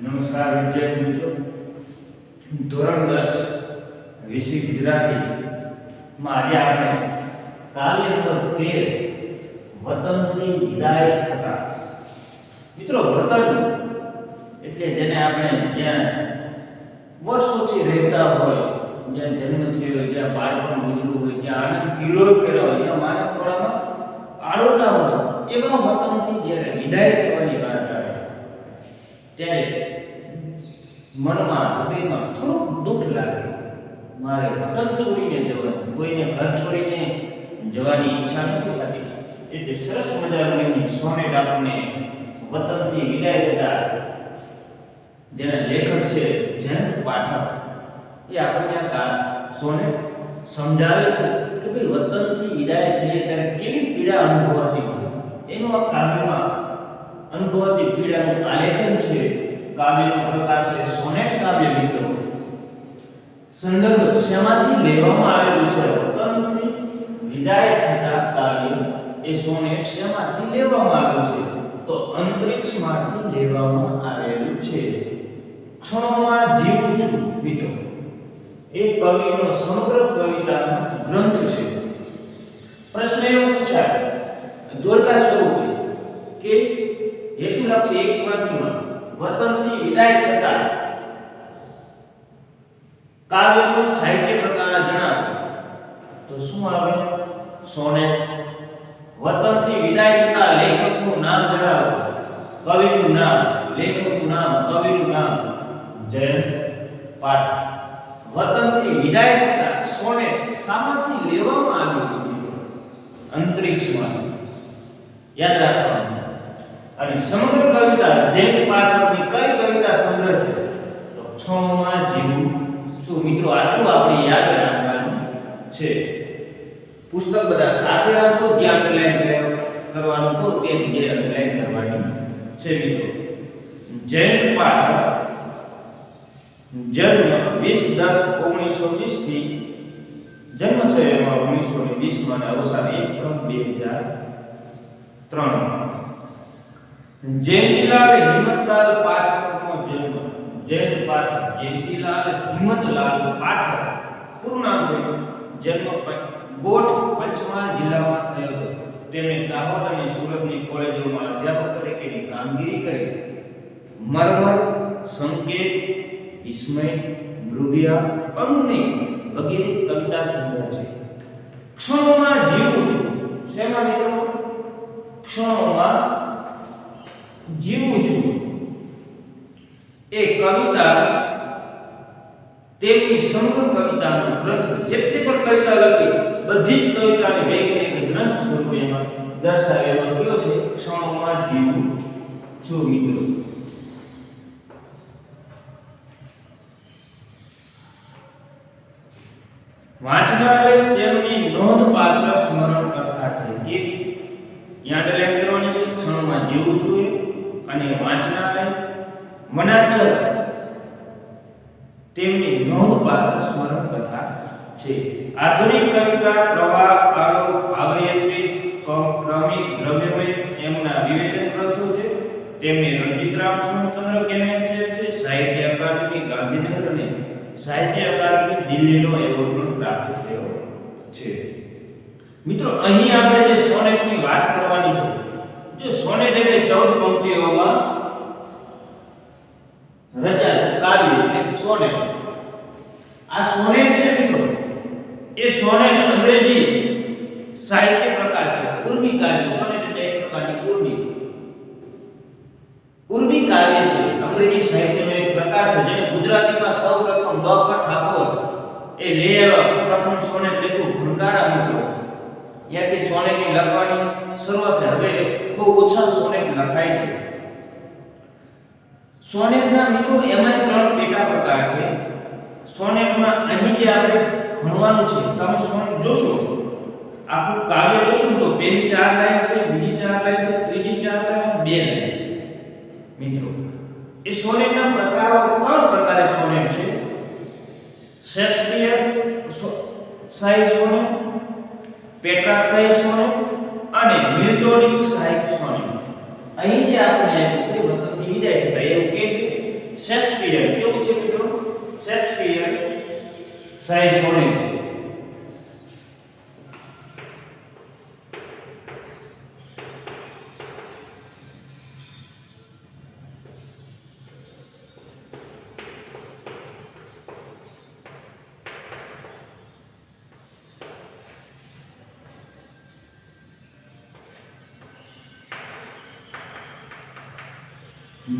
નમસ્કાર વિદ્યાર્થી મિત્રો, ધોરણ 10 વિષય ગુજરાતી માં આજે આપણે કાવ્ય નંબર 13 વતનથી વિદાય થતા. મિત્રો, વતન એટલે જેને આપણે જ્યાં વર્ષોથી રહેતા હોય, જ્યાં જન્મ થયો હોય, જ્યાં બાળપણ ગુજર્યું હોય, જ્યાં આનંદ કિલ્લો કર્યો હોય, જ્યાં માના ખોળામાં આડોટા હોય, એવા વતનથી જ્યારે વિદાય થવાની વાત આવે ત્યારે મનમાં હૃદયમાં થોડુંક દુઃખ લાગે. મારે વતન છોડીને જવાનું, કોઈને ઘર છોડીને જવાની ઈચ્છા નથી થતી. એટલે સરસ મજાની સોનેટ આપણને વતનથી વિદાય થતા જેના લેખક છે જયંત પાઠક, એ આપણને આ સોનેટ સમજાવે છે કે ભાઈ વતનથી વિદાય થઈએ ત્યારે કેવી પીડા અનુભવાતી હોય. એનું આ કાવ્યમાં અનુભવાતી પીડાનું આલેખન છે. કાવ્યનો પ્રકાર છે સોનેટ કાવ્ય. મિત્રો, સંદર્ભ શેમાંથી લેવામાં આવેલું છે? વતનથી વિદાય થતા કાવ્ય એ સોનેટ શેમાંથી લેવામાં આવ્યું છે? તો અંતરિક્ષમાંથી લેવામાં આવેલું છે. ક્ષણોમાં જીવું છું. મિત્રો, એ કવિનો સમગ્ર કવિતાનો ગ્રંથ છે. પ્રશ્ન એવો પૂછાય જોડકા સ્વરૂપે કે હેતુલક્ષી એક વાક્યમાં વતનથી વિદાય થતા કાવ્યનું સાહિત્ય પ્રકાર જણાવો, તો શું આવે? સોનેટ. વતનથી વિદાય થતા લેખકનું નામ જણાવો, કવિનું નામ, લેખકનું નામ, કવિનું નામ જયંત પાઠક. વતનથી વિદાય થતા સોનેટ શામાંથી લેવામાં આવ્યું છે? અંતરિક્ષમાંથી. યાદ રાખવાનું. અને સમગ્ર કવિતા જયંત પાઠકની કઈ કવિતા સંગ્રહ છે? તો ક્ષણોમાં જીવું છું. મિત્રો, આટલું આપણે યાદ રાખવાનું છે. પુસ્તક બધા સાથે રાખો, જ્યાં અંડરલાઈન કરવાનું કહો તે જગ્યાએ અંડરલાઈન કરવાની છે. મિત્રો, જયંત પાઠક જન્મ 20/10/1920 થી જન્મ થયો એમાં 1920 માં અવસાન 1/3/2003. જયંતીલાલ હિંમતલાલ પાઠકનો જન્મ. જયંત પાઠક જયંતીલાલ હિંમતલાલ પાઠક પૂરું નામ છે. જન્મ ગોઠ પંચમહાલ જિલ્લામાં થયો હતો. તેમણે દાહોદ અને સુરતની કોલેજોમાં અધ્યાપક તરીકેની કામગીરી કરી. મરમર, સંકેત, વિસ્મય, મૃગયા, અનુનય વગેરે કવિતા સંગ્રહ છે. ક્ષણોમાં જીવું છું. શેમાં મિત્રો? ક્ષણોમાં જીવું છું. એ કવિતા તેમની સમગ્ર કવિતાનો ગ્રંથ. જેટલી પણ કવિતા લખી બધી જ કવિતાને ભેગી એક ગ્રંથ સ્વરૂપે એમાં દર્શાવેલો કયો છે? ક્ષણોમાં જીવું છું. મિત્રો, વાંચનારે તેમની નોંધપાત્ર સ્મરણ કથા છે. કેવી? યાદ અંડરલાઈન કરવાની છે. ક્ષણોમાં જીવું છું અને વાંચનારે મનાચર તેમની નોંધપાત્ર સ્મરણ કથા છે. આધુનિક કવિતા પ્રવાહ, આરોપ, ભાવયંત્રી, ક્રમિક, દ્રવ્યમય એમના વિવેચન ગ્રંથો છે. તેમને રણજીતરામ સુરચંદ્ર કેનાયત થયો છે. સાહિત્ય અકાદમી ગાંધીનગર અને સાહિત્ય અકાદમી દિલ્હીનો એવોર્ડ પણ પ્રાપ્ત થયો છે. મિત્રો, અહીં આપણે જે સોનેટની વાત કરવાની છે. જો સોનેટ એટલે 14 પંક્તિઓમાં રચાયેલું કાવ્ય એટલે સોનેટ. આ સોનેટ છે મિત્રો, એ સોનેટ અંગ્રેજી સાહિત્ય પ્રકાર છે. ઉર્મી કાવ્ય. સોનેટ એટલે એક પ્રકારની ઉર્મી કાવ્ય છે. અંગ્રેજી સાહિત્યનો એક પ્રકાર છે જેને ગુજરાતીમાં સૌપ્રથમ ડ.ક. ઠાકોર એ લે પ્રથમ સોનેટ લખ્યું. ભણકારા. મિત્રો, ત્યાંથી સોનેટની લખવાની શરૂઆત. હવે બહુ ઓછા સોનેટ લખાય છે. સોનેટના મિત્રો એમાં 3 પેટા પ્રકાર છે. સોનેટમાં અહીં જે આપણે ભણવાનું છે, તમે સોનેટ જોશો, આખું કાવ્ય જોશો તો પહેલી 4 લાઈન છે, બીજી 4 લાઈન છે, ત્રીજી 4 લાઈન, 2 લાઈન. મિત્રો, એ સોનેટના પ્રકારો 3 પ્રકારે સોનેટ છે. શેક્સપિયર સાહિત્ય સોનેટ, પેટ્રાર્ક સાહિત્ય સોનેટ અને મિલ્ટોનિક સાહિત્ય સોનેટ. અહીં જે આપણે આપ્યું છે વતનથી વિદાય થતા એવું કે છે શેક્સપિયર કેવું છે મિત્રો? શેક્સપિયર શાહી સોનેટ છે.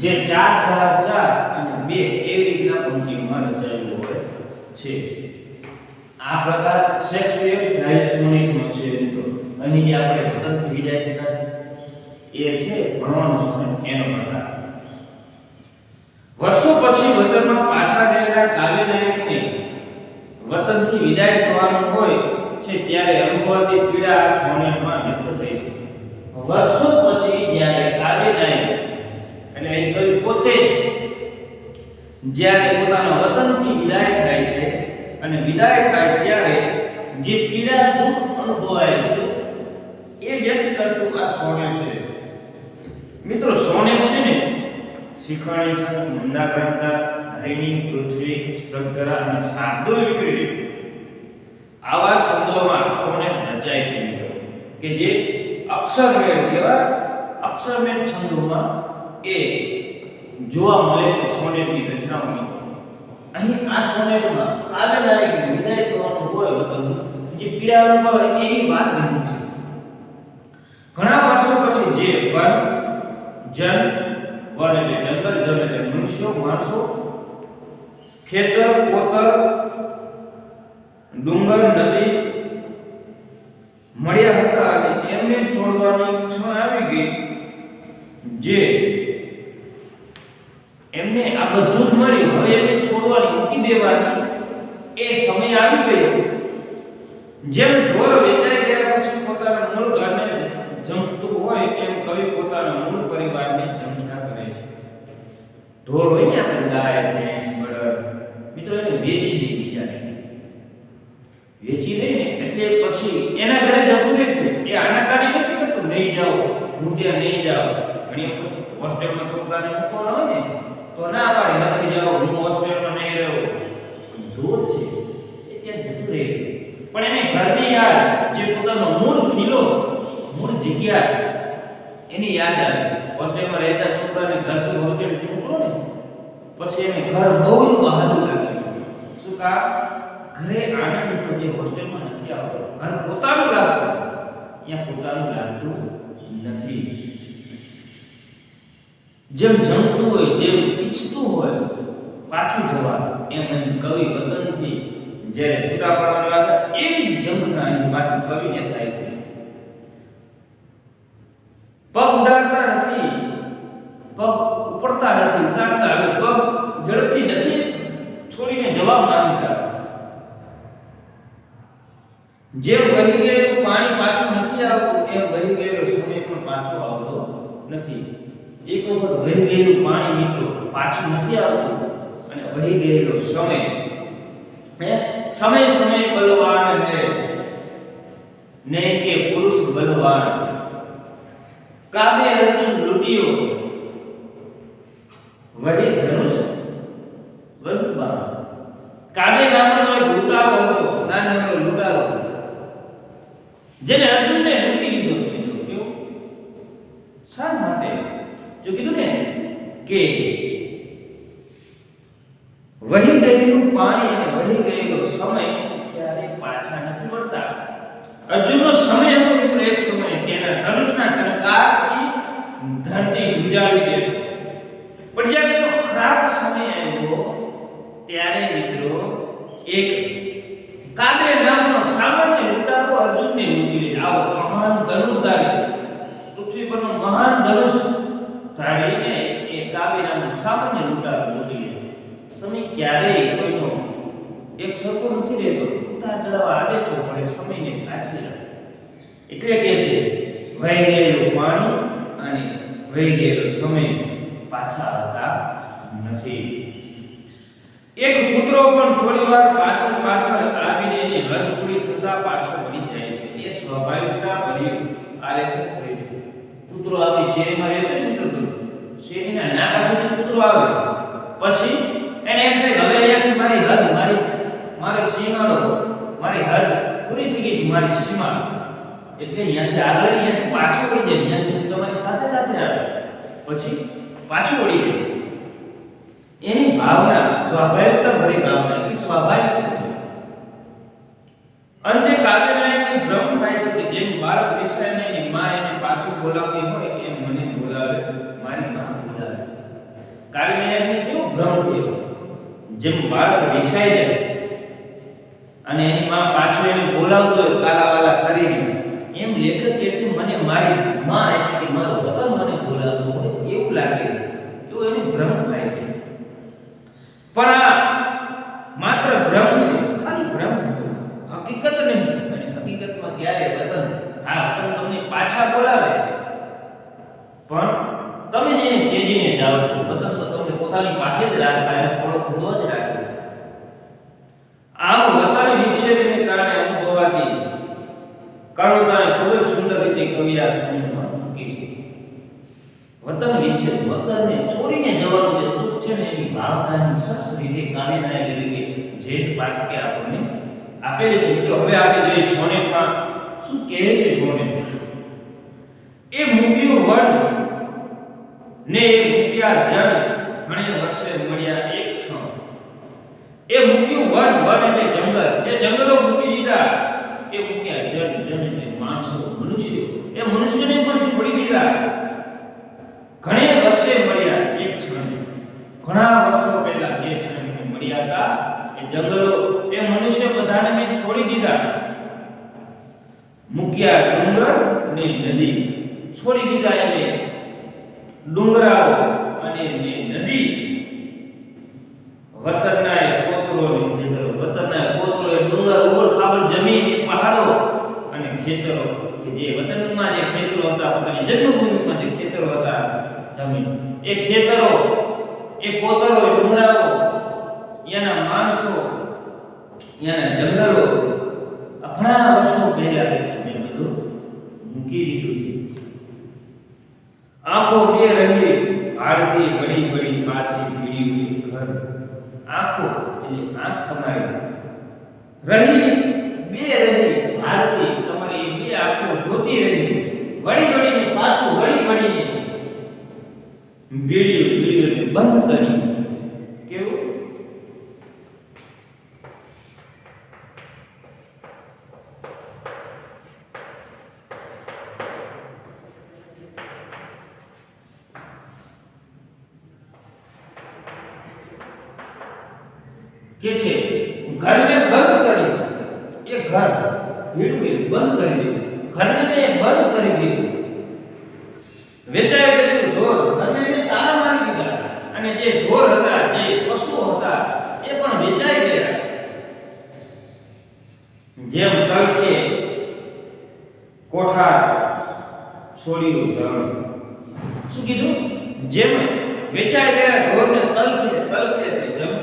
જે 4 4 4 અને 2 એવી રીતના પંક્તિઓમાં રચાયેલું હોય છે. આ પ્રકાર શેક્સપિયર શાહી સોનેટનો છે મિત્રો. અહીં જે આપણે વતનથી વિદાય થતા એ છે ભણવાનું સોનેટ એનો પ્રકાર. વર્ષો પછી વતનમાં પાછા ગયેલા કાવ્યનાયકને વતનથી વિદાય થવાનું હોય છે ત્યારે અનુભવાતી પીડા આ સોનેટમાં વ્યક્ત થઈ છે. વર્ષો પછી જ્યારે કાવ્યનાયક એટલે એ કવિ પોતે જ જ્યારે પોતાના વતનથી વિદાય થાય છે અને વિદાય થાય ત્યારે જે પીડા દુઃખ અનુભવાય છે એ વ્યક્ત કરતું આ સોનેટ છે. મિત્રો સોનેટ છે ને શિખાણી છે, મંદાક્રાંતા, હરિણી, પૃથ્વી, સ્ત્રગધરા અને શાર્દુલ વિકૃતિ આવા છંદોમાં સોનેટ રચાય છે મિત્રો કે જે અક્ષરમેળ કેવા અક્ષરમેળ છંદોમાં એ જોવા મળે છે સોનેટની રચનાઓમાં. અહીં આ સોનેટમાં કાવ્યનાયકને વિદાય થવાનું હોય વતનનું જે પીડા અનુભવે એની વાત રહી છે. ઘણા વર્ષો પછી જે વન જન વન એટલે જંગલ, જન એટલે મનુષ્યો, માણસો, ખેતર, કોતર, ડુંગર, નદી મળ્યા હતા અને એમને છોડવાની ક્ષણ આવી ગઈ. જે એમને આ બધું જ મળ્યું, હવે એમને છોડવાની, મૂકી દેવાની એ સમય આવી ગયો. જેમ ઢોર વેચાઈ ગયા પછી પોતાના મૂળ ઘરને જંખતું હોય એમ કવિ પોતાના મૂળ પરિવારને જંખ્યા કરે છે. ઢોર હોય ને આપણે ગાય, ભેંસ, બળદ, મિત્રો એને વેચી દે બીજાને. વેચી દે ને એટલે પછી એના ઘરે જતું રહેશે. એ આનાકાની નથી કરતું, નહીં જાઓ, હું ત્યાં નહીં જાઉં. ઘણી વખત હોસ્ટેલમાં છોકરાને મૂકવાનો હોય ને તો ના પાડે, નથી જાવ, હું હોસ્ટેલમાં નહીં રહું. ઢોર છે એ ત્યાં જતું રહે છે પણ એને ઘરની યાદ, જે પોતાનો મૂળ ખીલો, મૂળ જગ્યા એની યાદ આવે. હોસ્ટેલમાં રહેતા છોકરાને ઘરથી હોસ્ટેલ મોકલો ને પછી એને ઘર બહુ જ બહાદુર લાગે. શું કા? ઘરે આનંદ તો જે હોસ્ટેલમાં નથી આવતો, ઘર પોતાનું લાગતું, અહીંયા પોતાનું લાગતું નથી. જેમ જમતું હોય, જેમ ઈચ્છતું હોય પાછું જવા, એમ અહીં કવિ વતનથી જ્યારે છૂટા પડવાની વાત એવી ઝંખના અહીં પાછી કવિને થાય છે. પગ ઉડાડતા નથી, પગ ઉપડતા નથી, ઉડાડતા હવે પગ ઝડપથી નથી છોડીને જવા માંગતા. જેમ વહી ગયેલું પાણી પાછું નથી આવતું એમ વહી ગયેલો સમય પણ પાછો આવતો નથી. એક વખત વહી ગયેલું પાણી મિત્રો પાછું નથી આવતું અને વહી ગયેલો સમય समय समय बलवान है नहीं के पुरुष बलवान. काबे अर्जुन लुटियो वही धनुष वही बाण. काबे नामનો એક લૂંટારો હતો, નાનો લૂંટારો જેને અર્જુનને લૂંટી લીધો મિત્રો. કેવું? શા માટે? જો કીધું ને કે વહી ગયેલું પાણી અને વહી ગયેલો સમય ક્યારે પાછા નથી વળતા. અર્જુનનો સમય હતો મિત્રો એક સમય કે એના ધનુષના ટંકારથી ધરતી ગુંજાવી દેતો. પણ જ્યારે એનો ખરાબ સમય આવ્યો ત્યારે મિત્રો એક કાબે નામનો સામાન્ય લૂંટારો અર્જુનને લૂંટી લે. આવો મહાન ધનુર્ધારી, પૃથ્વી પરનો મહાન ધનુષ ધારીને એ કાબે નામનો સામાન્ય લૂંટારો લૂંટી લે. સમય ક્યારેય કોઈનો એક સરખો નથી રહેતો, ઉતાર ચઢાવ આવે છે પણ સમયને સાચવી રાખે. એટલે કે છે વહી ગયેલું પાણી અને વહી ગયેલો સમય પાછા આવતા નથી. એક કૂતરો પણ થોડી વાર પાછળ પાછળ આવીને એની હદ પૂરી થતા પાછો વળી જાય છે. એ સ્વાભાવિકતા ભર્યું આલેખ થઈ છે. કૂતરો આપણી શેરીમાં રહેતો ને મિત્રો, શેરીના નાકા સુધી કૂતરો આવે પછી એને એમ થાય કે હવે અહીંયાથી મારી હદ મારી સીમાનો મારી હદ પૂરી થઈ ગઈ છે, મારી સીમા, એટલે અહીંયાથી આગળ અહીંયાથી પાછું વળી જાય, અહીંયાથી તમારી સાથે સાથે આવે પછી પાછું વળી જાય. એની ભાવના સ્વાભાવિકતા ભરી ભાવના કે સ્વાભાવિક છે. અંતે કાવ્યનાયકને ભ્રમ થાય છે કે જેમ બાળક વિષયને એની માં એને પાછું બોલાવતી હોય એમ મને બોલાવે, મારી માં બોલાવે છે. કાવ્યનાયકને કેવો ભ્રમ થયો, જેમ બાળક વિષય જાય અને એની માં પાછું એને બોલાવતો હોય કાલાવાલા કરીને, એમ લેખક કહે છે મને મારી માં એટલે કે મારો વતન મને બોલાવતો હોય એવું લાગે છે, એવો એને ભ્રમ થાય છે. પણ આ માત્ર ભ્રમ છે, ખાલી ભ્રમ હતો, હકીકત નહીં. અને હકીકતમાં ક્યારે વતન તમને પાછા બોલાવે, પણ તમે જેને તેજીને જાઓ છો, વતન તો તમને પોતાની પાસે જ રાખતા અને થોડો ખુદો જ રાખે. આમ વતન વિક્ષેપને કારણે અનુભવાતી કરુણતાને ખૂબ જ સુંદર રીતે કવિએ આ સંબંધમાં મૂકી છે. વતન વિક્ષેપ, વતનને છોડીને જવાનું જે દુઃખ છે ને એની ભાવનાની સરસ રીતે કાવ્યનાયક એટલે કે જેઠ પાઠકે આપણને આપેલી છે. મિત્રો હવે આપણે જોઈએ સોનેટમાં શું કહે છે. સોનેટ એ મૂક્યું વન ને એ મૂક્યા જન, ઘણે વર્ષે મળ્યા એક ક્ષણ. એ મૂક્યું વન એટલે જંગલ, એ જંગલો મૂકી દીધા. એ મૂક્યા જન એટલે માણસો, મનુષ્યો, એ મનુષ્યને પણ છોડી દીધા. ઘણે વર્ષે મળ્યા એક ક્ષણ, ઘણા વર્ષો પહેલા જે ક્ષણે મળ્યા હતા એ જંગલો એ મનુષ્ય બધાને મેં છોડી દીધા. મૂક્યા ડુંગર ને નદી, છોડી દીધા એમે ડુંગરાઓ અને નદી. વતનના એ કોતરો ને ખેતરો, વતનના કોતરો એ ડુંગર ઉપર ખાબડ જમીન એ પહાડો અને ખેતરો કે જે વતનમાં જે ખેતરો હતા, પોતાની જન્મભૂમિમાં જે ખેતરો હતા, જમીન એ ખેતરો એ કોતરો એ ડુંગરાઓ, એના માણસો, એના જંગલો ઘણા વર્ષો પહેલા મેં બધું મૂકી દીધું છે. આંખો બે રહી ભાડતી વળી વળી પાછી પીડી ઘર. આંખો એટલે આંખ તમારી રહી બે રહી ભાડતી, તમારી બે આંખો જોતી રહી વળી વળીને પાછું વળી વળીને બીડીયું બંધ કરી. કેવું કે છે ઘરને બંધ કરી, એ ઘર ભીડું બંધ કરી દીધું, ઘરને મેં બંધ કરી દીધું. વેચાઈ ગયું ઢોર, ઘરને મેં તાળા મારી દીધા, અને જે ઢોર હતા, જે પશુઓ હતા એ પણ વેચાઈ ગયા. જેમ તલખે કોઠાર છોડ્યું ધણ. શું કીધું? જેમ વેચાઈ ગયા ઢોરને તલખે જમ.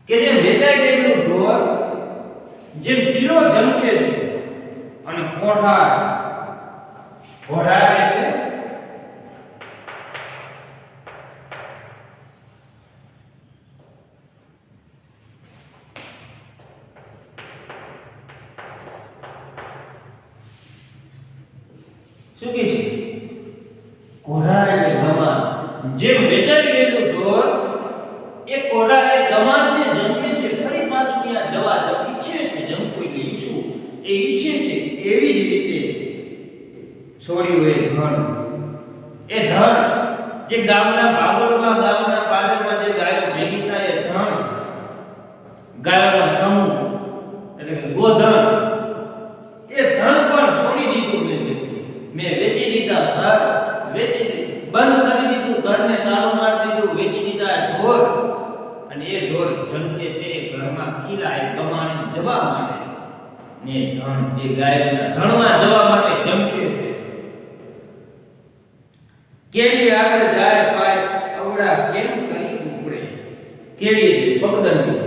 કે જેમ વેચાઈ ગયેલું ઢોર જેમ કિલો જમકે છે, અને કોઠાર એટલે શું કે છે? કોઠાર એટલે ગમાન. જેમ વેચાઈ ગયેલું ઢોર એ કોઠાર એ ગમાનને જમકે છે, ફરી પાછું ત્યાં જવા ઈચ્છે છે, જમવું એટલે ઈચ્છવું, એ ઈચ્છે છે. એવી જ રીતે છોડ્યું એ ધણ. એ ધણ જે ગામના બાગોળમાં, ગામના પાદરમાં જે ગાયો ભેગી થાય એ ધણ, ગાયોનો સમૂહ એટલે કે ગોધન, એ ધણ પણ છોડી દીધું. મેં વેચી દીધા ઘર, બંધ કરી દીધું ઘરને, તાળું મારી દીધું, વેચી દીધા ઢોર, અને એ ઢોર ઝંખે છે ઘરમાં ખીલાય કમાણે જવા માટે, ને ધણ એ ગાયના ધણમાં જવા માટે ઝંખે છે. કેળી આગળ જાય પાય અવડા કેમ કરી ઉપડે. કેળી પગદંડી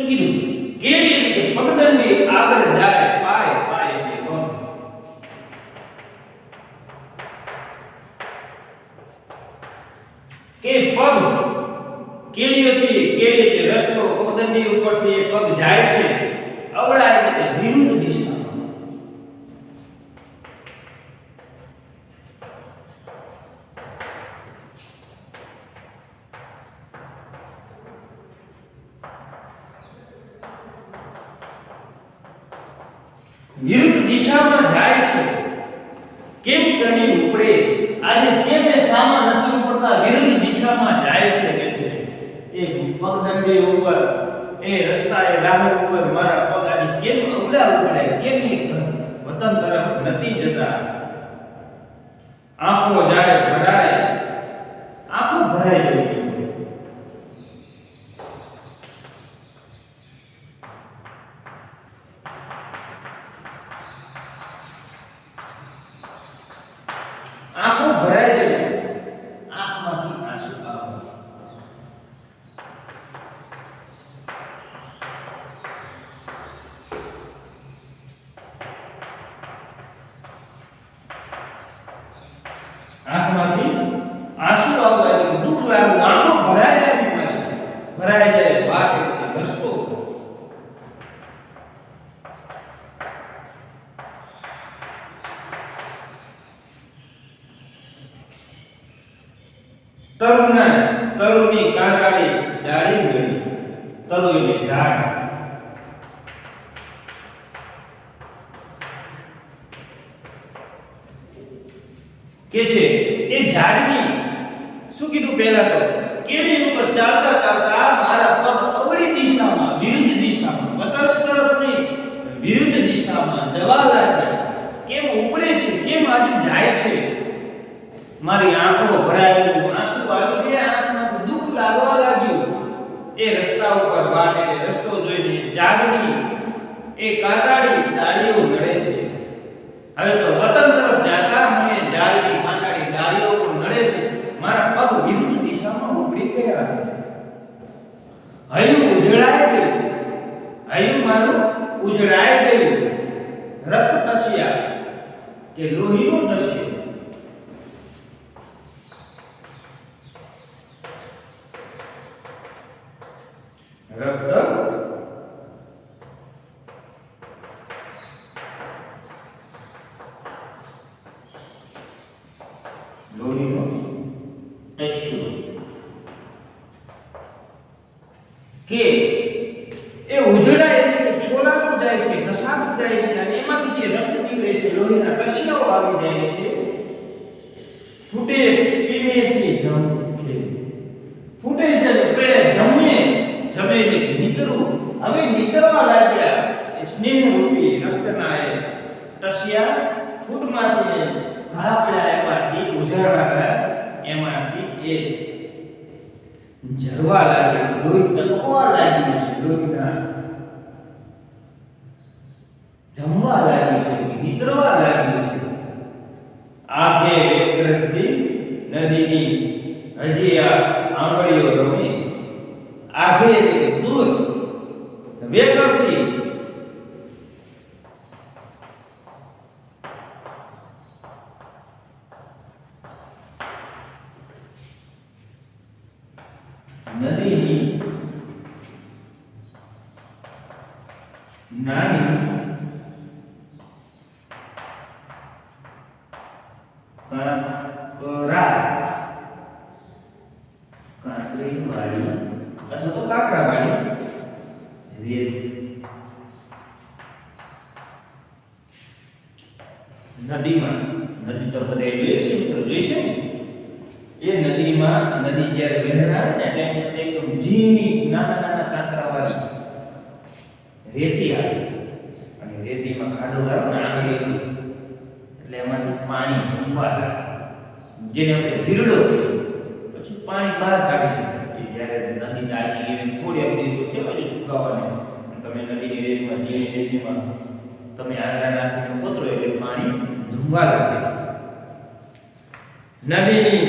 શું કીધું? કેડી એટલે કે પગદંડી આગળ જાય, પાય પાય એટલે પગ. કે પગ કેડીઓથી કેડી એટલે રસ્તો, પગદંડી ઉપરથી એ પગ જાય છે, અવળા એટલે વિરુદ્ધ દિશામાં. વિરુદ્ધ દિશામાં જાય છે. કેમ કરી ઉપડે? આજે કેમ એ સામા નથી ઉપડતા? વિરુદ્ધ દિશામાં જાય છે કે છે એ પગદંડી ઉપર, એ રસ્તાએ રાહ ઉપર મારા પગ આજે કેમ અવળા ઉપડે? કેમ એ વતન તરફ નથી જતા? આંખો જાય ભરાય, આંખો ભરાય ગઈ. આંખો ભરાઈ ગઈ, આંખમાંથી આંસુ આવે. આંખમાંથી આંસુ આવવા એટલે દુઃખ લાગવું, આંખો ભરાઈ જાય, ભરાઈ જાય. વાત એટલે રસ્તો. તરુની કાંટાળી ડાળી ગળી. તરુ એટલે ઝાડ. કે છે એ ઝાડની શું કીધું? પહેલા તો કેડી ઉપર ચાલતા ચાલતા મારા પગ અવળી દિશામાં, વિરુદ્ધ દિશામાં, વતન તરફ નહીં, વિરુદ્ધ દિશામાં જવા લાગ્યા. કેમ ઉપડે છે? કેમ આજે જાય છે? મારી આંખો ભરાયેલું, આંસુ આવી ગયા, આંખમાંથી દુઃખ લાગવા લાગ્યું. એ રસ્તા ઉપર વાટ એટલે રસ્તો જોઈને ઝાડની એ કાંટાળી ડાળીઓ નડે છે. હવે તો વતન તરફ જાતા મને ઝાડની કાંટાળી ડાળીઓ પણ નડે છે. મારા પગ વિરુદ્ધ દિશામાં ઉપડી ગયા છે. હૈયું ઉજળાઈ ગયું, હૈયું મારું ઉજળાઈ ગયું. રક્ત ટસ્યા કે લોહીનો ટસ્યો. રક્ત લોહીનો ટસ્યો. કે એ ઉજળાય એટલે છોલાતું જાય છે, ઘસાતું જાય છે, અને એમાંથી જે રક્ત નીકળે છે, લોહીના ટસ્યાઓ આવી જાય છે. ફૂટે પીમેથી ઝંખે, ફૂટે છે પ્રે જમે, જમે એટલે નીતરવું. હવે નીતરવા લાગ્યા એ સ્નેહ રૂપી રક્તના એ ટસ્યા ફૂટમાંથી ઘા પડ્યા, એમાંથી ઉજાળા એમાંથી એ ઝરવા લાગે છે, લોહી તકવા લાગ્યું છે, લોહીના જમવા લાગ્યું છે, નીતરવા લાગ્યું છે. આંખે વેકરથી નદીની હજી આ આંગળીઓ રમે. આગે એટલે દૂર, વેકરથી નદીની નાની કાંકરી વાળી અથવા તો કાંકરા વાળી રેત. નદીમાં, નદી તો બધા જોઈએ છે મિત્રો, જોઈ છે ને? એ નદીમાં, નદી જ્યારે વહેરાય ને એટલે એની સાથે એકદમ ઝીણી નાના નાના કાંકરા વાળી રેતી આવે, અને રેતીમાં ખાડો ગાળો ને આંગળીઓથી, એટલે એમાંથી પાણી જમવા લાગે, જેને આપણે વીરડો કહીશું. પછી પાણી બહાર કાઢી શકાય. એ જ્યારે નદી તાજી ગઈ થોડી દિવસો થયા પછી સુકાવાને, તમે નદીની રેતીમાં, ઝીણી રેતીમાં તમે આંગળા નાખીને કોતરો એટલે પાણી જમવા લાગે. નદીની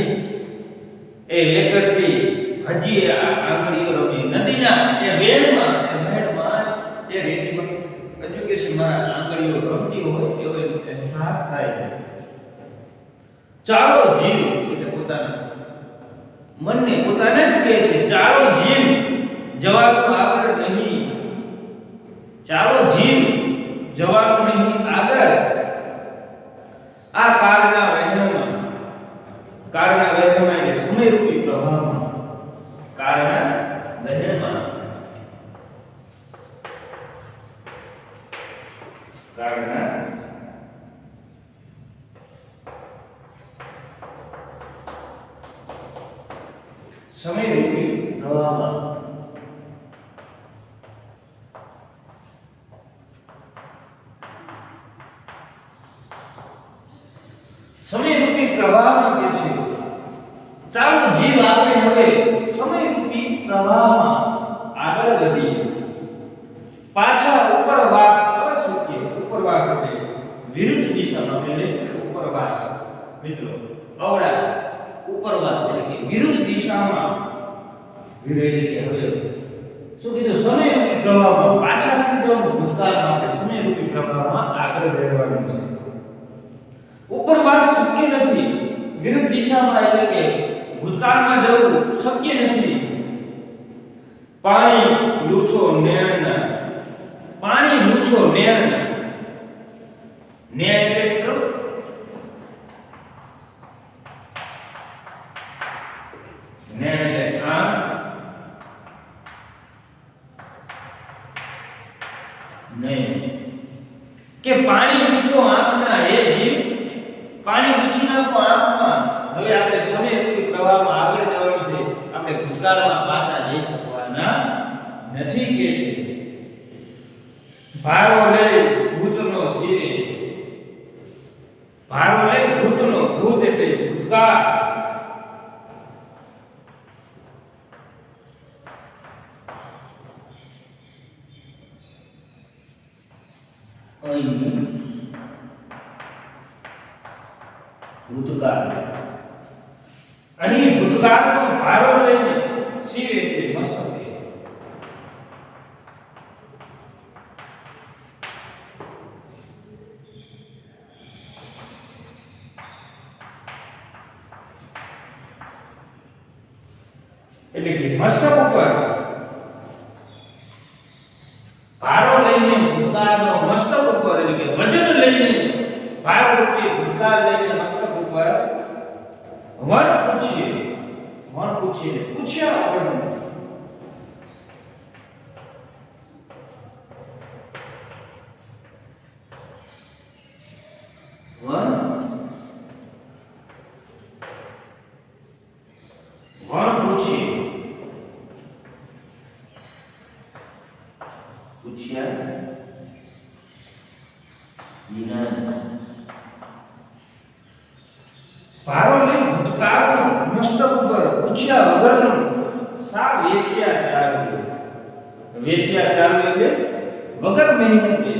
એ લેકરથી હજી આ આંગળીઓ રમી. નદીના એ વેણમાં, એ વેણ ગયો હોય એવો અહેસાસ થાય છે. ચાલો જીવ એટલે પોતાના મનને પોતાને જ કહે છે ચાલો જીવ જવાનું આગળ નહીં, ચાલો જીવ જવાનું નહીં આગળ. આ કાળના વહેણમાં એટલે સમયરૂપી પ્રવાહમાં, કાળના વહેણમાં સમયરૂપી પ્રવાહમાં સમયરૂપી પ્રવાહમાં કે છે ચાલો જીવ આપણે હવે સમયરૂપી પ્રવાહમાં આગળ વધીએ. પાછા ઉપરવાસ અશક્ય, ઉપરવાસ એટલે વિરુદ્ધ દિશામાં એટલે ઉપરવાસ. મિત્રો અવડા ઉપરવાસ એટલે કે વિરુદ્ધ દિશામાં વિરેજે કે હવે શું કીધું સમયરૂપી પ્રવાહમાં પાછા નથી જવાનું, ભૂતકાળમાં આપણે સમયરૂપી પ્રવાહમાં આગળ રહેવાનું છે. ઉપરવાસ શક્ય નથી, વિરુદ્ધ દિશામાં એટલે કે ભૂતકાળમાં જવું શક્ય નથી. પાણી લૂછો નેણના, પાણી લૂછો નેણના. નેણ એટલે મિત્રો નેણ એટલે આંખ, નહીં કે પાણી લૂછો આંખના હે જીવ, પાણી લૂછી નાખો આંખમાં. હવે આપણે સમયરૂપી પ્રવાહમાં આગળ જવાનું છે, આપણે ભૂતકાળમાં પાછા જઈ શકવાના નથી કે છે. ભારો લઈ ભૂતનો શિરે, ભારો લઈ ભૂતનો, ભૂત એટલે ભૂતકાળ. ભૂતકાળ, અહીં ભૂતકાળનો ભારો લઈને શિવ એટલે મસ્તકે. એટલે કે મસ્તક ઉપર ભારો લઈને ભૂતકાળનો મસ્તક ઉપર એટલે કે વજન લઈને ભારો રૂપી ભૂતકાળ લઈને મસ્તક ઉપર વણ પૂછીએ પૂછ્યા આગળ. પૂછ્યા ભારો લઈ ભૂતકાળનો મસ્તક ઉપર પૂછ્યા વગરનું સા વેઠિયા ચાલુ. વેઠિયા ચાલુ એટલે વગર મહેનતે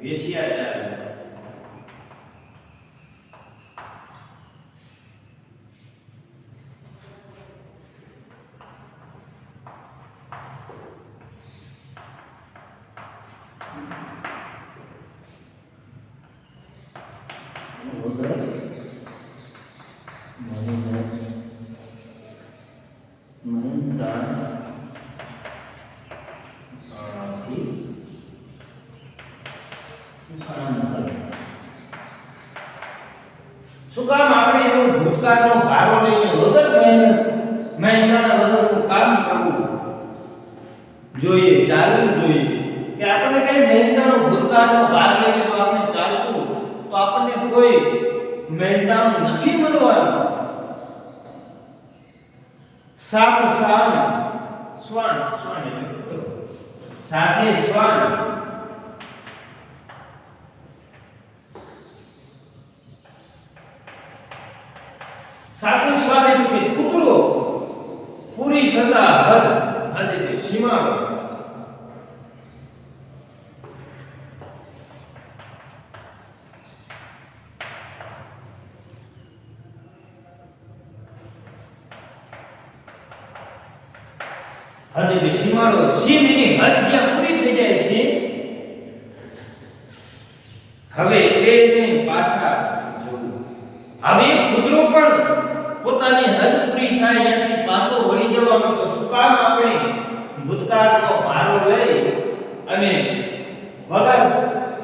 વેઠિયા ચાલુ. શું કામ આપણે એવો ભૂતકાળનો ભારો લઈને વગર મહેનતાના વગરનું કામ કરવું જોઈએ, ચાલવું જોઈએ. કે આપણે કઈ મહેનતાનો ભૂતકાળનો ભાર લઈને જો આપણે ચાલશું તો આપણને કોઈ મહેનતાનું નથી મળવાનું. સાથ શ્વાન, શ્વાન એટલે સાથે શ્વાન. સાથે શ્વાન એટલે કે કૂતરો પૂરી થતા હદ, હદ એટલે સીમાઓ. હદ એટલે સીમાડો. સીમ એની હદ જ્યાં પૂરી થઈ જાય છે હવે એને પાછા જવું. હવે કૂતરો પણ પોતાની હદ પૂરી થાય ત્યાંથી પાછો વળી જવાનો. તો શું કામ આપણે ભૂતકાળનો ભારો લઈ અને વગર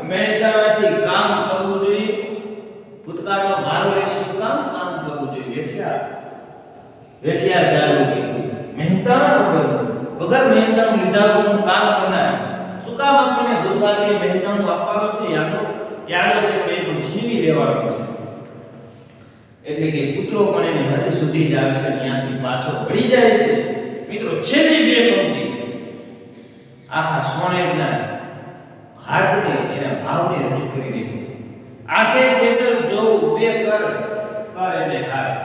મહેનતાથી કામ કરવું જોઈએ? ભૂતકાળનો ભારો લઈને શું કામ કરવું જોઈએ? વેઠિયા ચાલુ કે છે વગર મહેનતાનું લીધા વગરનું કામ કરનાર. શું કામ આપણને ભૂતકાળની મહેનતાનું આપવાનું છે? યાદો છે પણ એ પણ છીનવી લેવાનું છે. એટલે કે કૂતરો પણ એને હદ સુધી જ આવે છે, ત્યાંથી પાછો વળી જાય છે. મિત્રો, છેલ્લી બે પંક્તિ આખા સોનેટના હાર્દને એના ભાવને રજૂ કરી દે છે. આખે ખેતર જોઉં બે કર એટલે હાથ.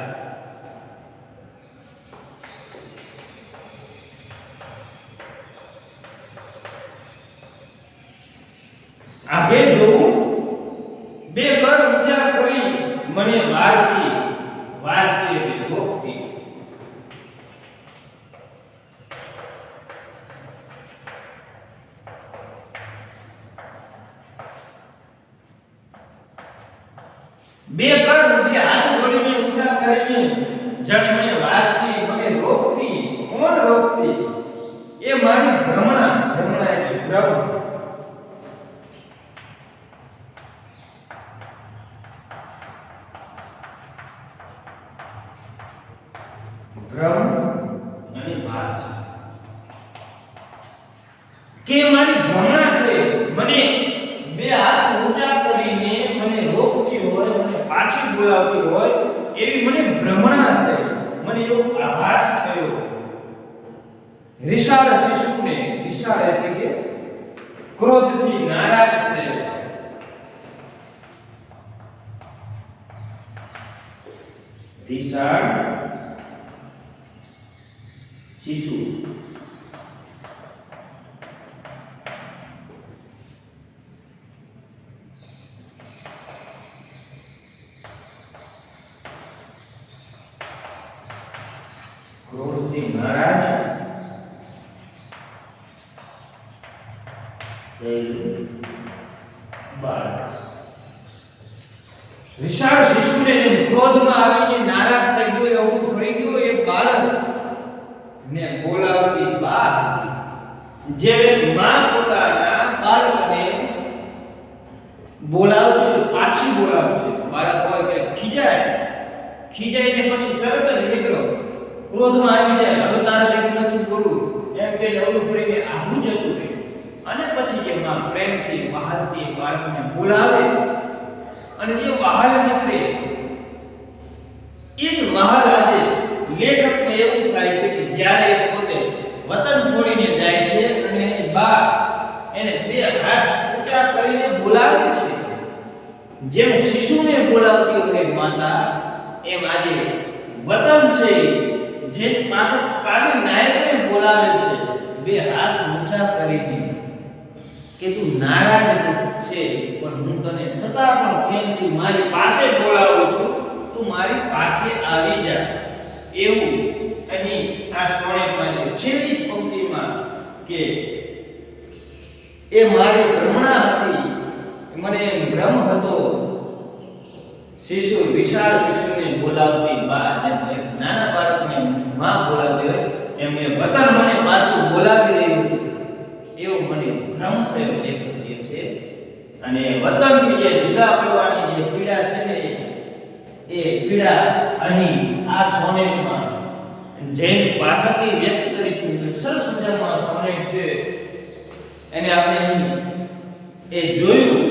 આગે જોઉં બે કર ઊંચા કરી મને વારતી એટલે રોકતી. બે કર બે હાથ જોડીને ઊંચા કરીને જાણે મને વારતી મને રોકતી. કોણ રોકતી? એ મારી ભ્રમણા એટલે ભ્રમ. ભ્રમ અને ભાસ કે મારી ભ્રમણા છે. મને બે હાથ ઊંચા કરીને મને રોકતી હોય, મને પાછી બોલાવતી હોય એવી મને ભ્રમણા છે. મને એવો આભાસ થયો. રિશાળ શિશુને, રિશાળ એટલે કે ક્રોધથી નારાજ થયો. રિશાળ શિશુ ક્રોધથી નારાજ બાળક. વિશાળ શિશુને ક્રોધમાં આવીને નારાજ થઈ ગયો, એવું થઈ ગયું. એ બાળક ને બોલાવતી બા હતી. જેવી માં પોતાના બાળકને બોલાવતી, પાછી બોલાવતી. બાળક હોય કે ખીજાઈને પછી તરત જ મિત્રો ક્રોધમાં આવી જાય. હવે તારે લેવું નથી બોલવું એમ કે નવરું પડીને આવું જતું રહે. અને પછી જે માં પ્રેમથી વહાલથી બાળકને બોલાવે અને જે વહાલ નીકળે એ જ વહાલ આજે લેખકને એવું થાય છે કે જ્યારે પોતે વતન છોડીને જાય છે અને એની બા એને બે હાથ ઊંચા કરીને બોલાવે છે. જેમ શિશુને બોલાવતી હોય માતા, એમ આજે વતન છે જે પાછો કાવ્ય નાયકને બોલાવે છે બે હાથ ઊંચા કરીને કે તું નારાજ છે પણ હું તને છતાં પણ પ્રેમથી મારી પાસે બોલાવું છું, તું મારી પાસે આવી જા. એવું અહીં આ સોનેટમાં છેલ્લી પંક્તિમાં કે એ મારી ભ્રમણા હતી, મને ભ્રમ હતો. શિશુ, વિશાળ શિશુને બોલાવતી બા, જેમ એક નાના બાળકને માં બોલાવતી હોય એમ એ વતન મને પાછું બોલાવી રહ્યું હતું એવો મને ભ્રમ થયો. લેખક કહે છે. અને વતનથી જે જુદા પડવાની જે પીડા છે ને એ પીડા અહીં આ સોનેટમાં જૈન પાઠકે વ્યક્ત કરી છે. સરસ મજામાં સોનેટ છે એને આપણે અહીં એ જોયું.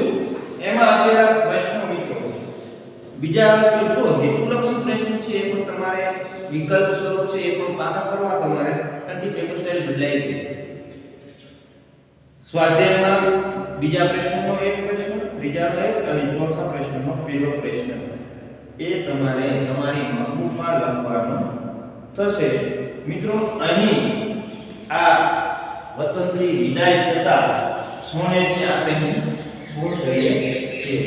એમાં આપેલા પ્રશ્નો મિત્રો બીજા જો હેતુલક્ષી પ્રશ્ન છે એ પણ તમારે વિકલ્પ સ્વરૂપ છે એ પણ પાકા કરવા તમારે, કારણ કે પેપર સ્ટાઇલ બદલાય છે. સ્વાધ્યાયમાં બીજા પ્રશ્નનો એક પ્રશ્ન, ત્રીજાનો એક અને ચોથા પ્રશ્નનો પહેલો પ્રશ્ન એ તમારે તમારી નોટબુકમાં લખવાનો થશે. મિત્રો, અહીં આ વતનથી વિદાય થતા સોનેટને આપણે પૂર્ણ કરીએ છીએ.